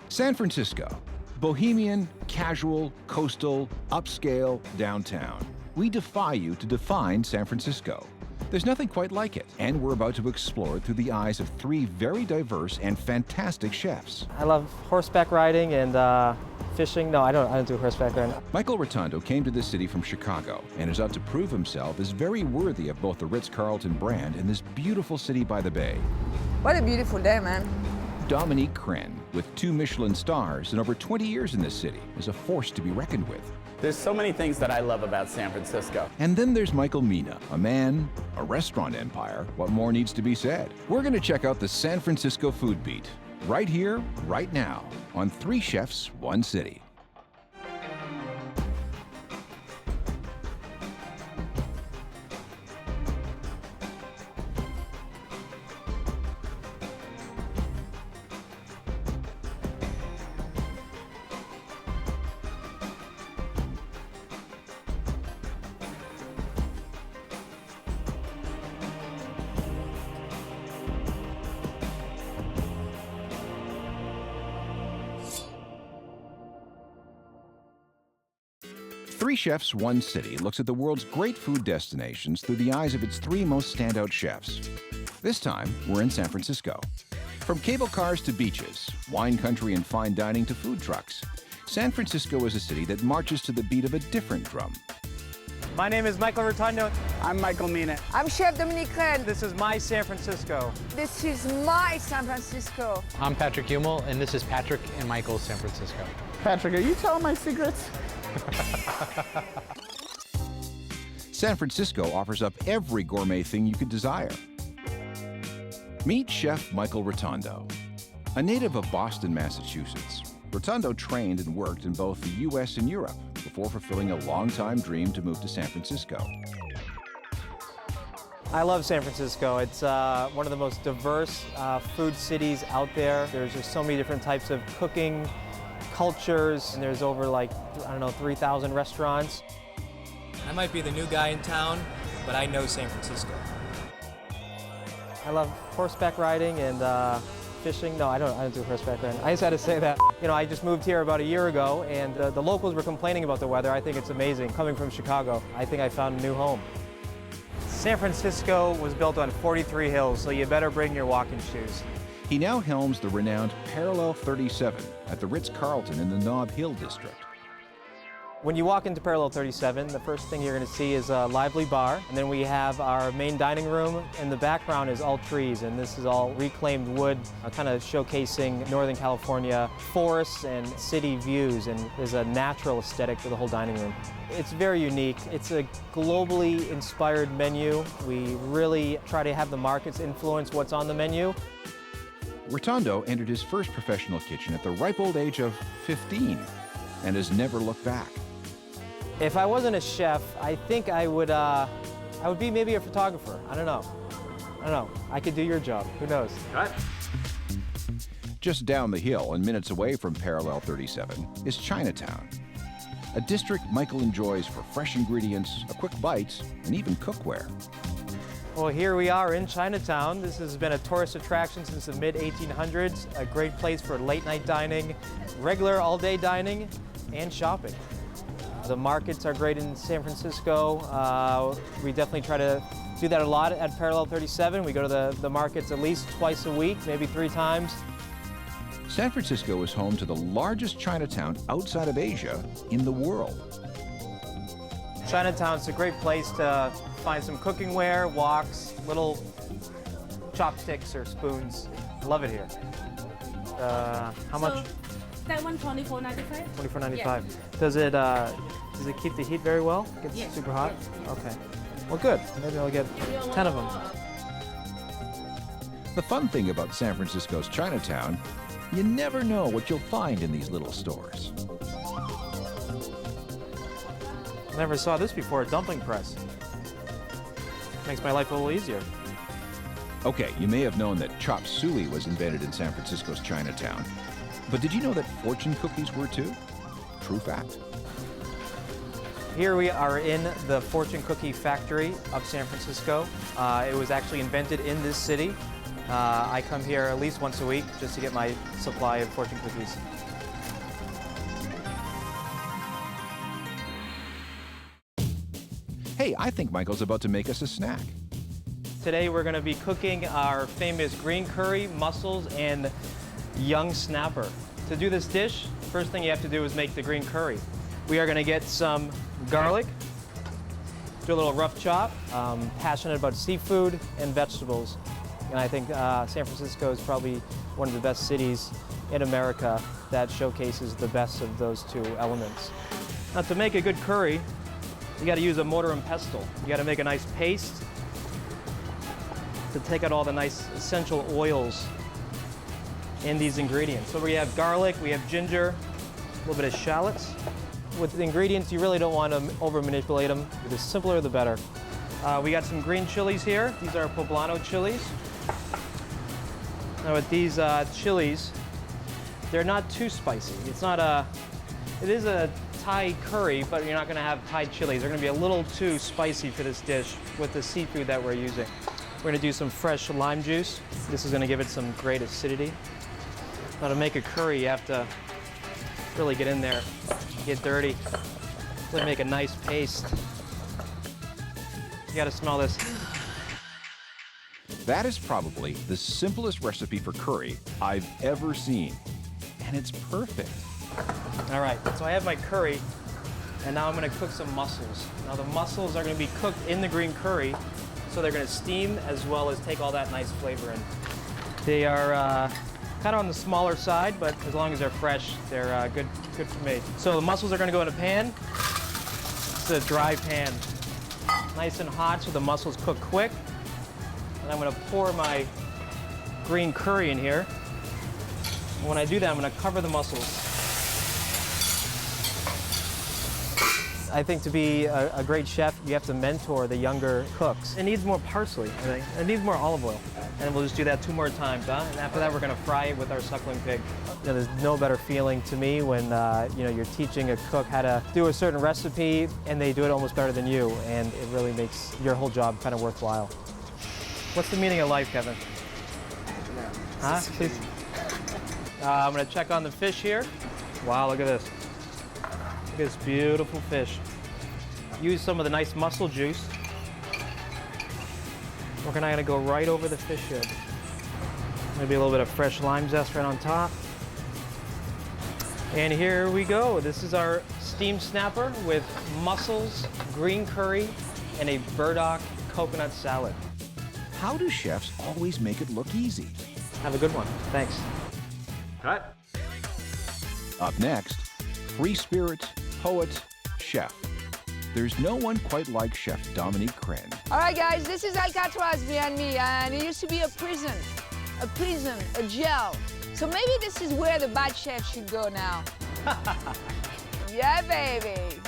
San Francisco. Bohemian, casual, coastal, upscale, downtown. We defy you to define San Francisco. There's nothing quite like it, and we're about to explore it through the eyes of three very diverse and fantastic chefs. I love horseback riding and fishing. No, I don't do horseback riding. Michael Rotundo came to this city from Chicago and is out to prove himself as very worthy of both the Ritz-Carlton brand and this beautiful city by the bay. What a beautiful day, man. Dominique Kren, with 2 Michelin stars and over 20 years in this city, is a force to be reckoned with. There's so many things that I love about San Francisco. And then there's Michael Mina, a man, a restaurant empire. What more needs to be said? We're going to check out the San Francisco food beat, right here, right now, on 3 Chefs, 1 City. Three Chefs, One City looks at the world's great food destinations through the eyes of its 3 most standout chefs. This time, we're in San Francisco. From cable cars to beaches, wine country and fine dining to food trucks, San Francisco is a city that marches to the beat of a different drum. My name is Michael Rotundo. I'm Michael Mina. I'm Chef Dominique Kren. This is my San Francisco. This is my San Francisco. I'm Patrick Hummel, and this is Patrick and Michael's San Francisco. Patrick, are you telling my secrets? San Francisco offers up every gourmet thing you could desire. Meet Chef Michael Rotundo. A native of Boston, Massachusetts, Rotundo trained and worked in both the U.S. and Europe before fulfilling a long-time dream to move to San Francisco. I love San Francisco. It's one of the most diverse food cities out there. There's just so many different types of cooking, cultures, and there's over like, 3,000 restaurants. I might be the new guy in town, but I know San Francisco. I love horseback riding and fishing. No, I don't do horseback riding. I just had to say that. I just moved here about a year ago, and the locals were complaining about the weather. I think it's amazing. Coming from Chicago, I think I found a new home. San Francisco was built on 43 hills, so you better bring your walking shoes. He now helms the renowned Parallel 37 at the Ritz-Carlton in the Nob Hill district. When you walk into Parallel 37, the first thing you're going to see is a lively bar, and then we have our main dining room. In the background is all trees, and this is all reclaimed wood, kind of showcasing Northern California forests and city views, and there's a natural aesthetic to the whole dining room. It's very unique. It's a globally inspired menu. We really try to have the markets influence what's on the menu. Rotundo entered his first professional kitchen at the ripe old age of 15 and has never looked back. If I wasn't a chef, I think I would be maybe a photographer. I don't know. I could do your job. Who knows? What? Just down the hill and minutes away from Parallel 37 is Chinatown, a district Michael enjoys for fresh ingredients, a quick bite, and even cookware. Well, here we are in Chinatown. This has been a tourist attraction since the mid-1800s, a great place for late-night dining, regular all-day dining, and shopping. The markets are great in San Francisco. We definitely try to do that a lot at Parallel 37. We go to the markets at least twice a week, maybe 3 times. San Francisco is home to the largest Chinatown outside of Asia in the world. Chinatown's a great place to find some cooking ware, woks, little chopsticks or spoons. Love it here. How much? That one, $24.95. $24.95. Yeah. Does it keep the heat very well? Gets Yes. super hot? Yes. Okay. Well, good. Maybe I'll get 10 of them. The fun thing about San Francisco's Chinatown, you never know what you'll find in these little stores. Never saw this before, a dumpling press. Makes my life a little easier. Okay, you may have known that chop suey was invented in San Francisco's Chinatown. But did you know that fortune cookies were too? True fact. Here we are in the fortune cookie factory of San Francisco. It was actually invented in this city. I come here at least once a week just to get my supply of fortune cookies. Hey, I think Michael's about to make us a snack. Today we're going to be cooking our famous green curry, mussels, and young snapper. To do this dish, first thing you have to do is make the green curry. We are going to get some garlic, do a little rough chop. Passionate about seafood and vegetables. And I think San Francisco is probably one of the best cities in America that showcases the best of those two elements. Now, to make a good curry, you got to use a mortar and pestle. You got to make a nice paste to take out all the nice essential oils in these ingredients. So we have garlic, we have ginger, a little bit of shallots. With the ingredients, you really don't want to over manipulate them. The simpler, the better. We got some green chilies here. These are poblano chilies. Now with these chilies, they're not too spicy. It is a Thai curry, but you're not going to have Thai chilies. They're going to be a little too spicy for this dish with the seafood that we're using. We're going to do some fresh lime juice. This is going to give it some great acidity. Now to make a curry, you have to really get in there, get dirty, really make a nice paste. You got to smell this. That is probably the simplest recipe for curry I've ever seen. And it's perfect. All right, so I have my curry, and now I'm going to cook some mussels. Now the mussels are going to be cooked in the green curry, so they're going to steam as well as take all that nice flavor in. They are kind of on the smaller side, but as long as they're fresh, they're good for me. So the mussels are going to go in a pan. It's a dry pan. Nice and hot so the mussels cook quick. And I'm going to pour my green curry in here. And when I do that, I'm going to cover the mussels. I think to be a great chef, you have to mentor the younger cooks. It needs more parsley, I think. It needs more olive oil. And we'll just do that 2 more times, huh? And after that, we're going to fry it with our suckling pig. You know, there's no better feeling to me when you're teaching a cook how to do a certain recipe, and they do it almost better than you, and it really makes your whole job kind of worthwhile. What's the meaning of life, Kevin? Huh? Please. I'm going to check on the fish here. Wow, look at this. Look at this beautiful fish. Use some of the nice mussel juice. We're gonna go right over the fish here. Maybe a little bit of fresh lime zest right on top. And here we go. This is our steamed snapper with mussels, green curry, and a burdock coconut salad. How do chefs always make it look easy? Have a good one. Thanks. Cut. Up next, free spirit, poet, chef. There's no one quite like Chef Dominique Crenn. All right, guys, this is ACT1 behind me, and it used to be a prison, a jail. So maybe this is where the bad chef should go now. Yeah, baby.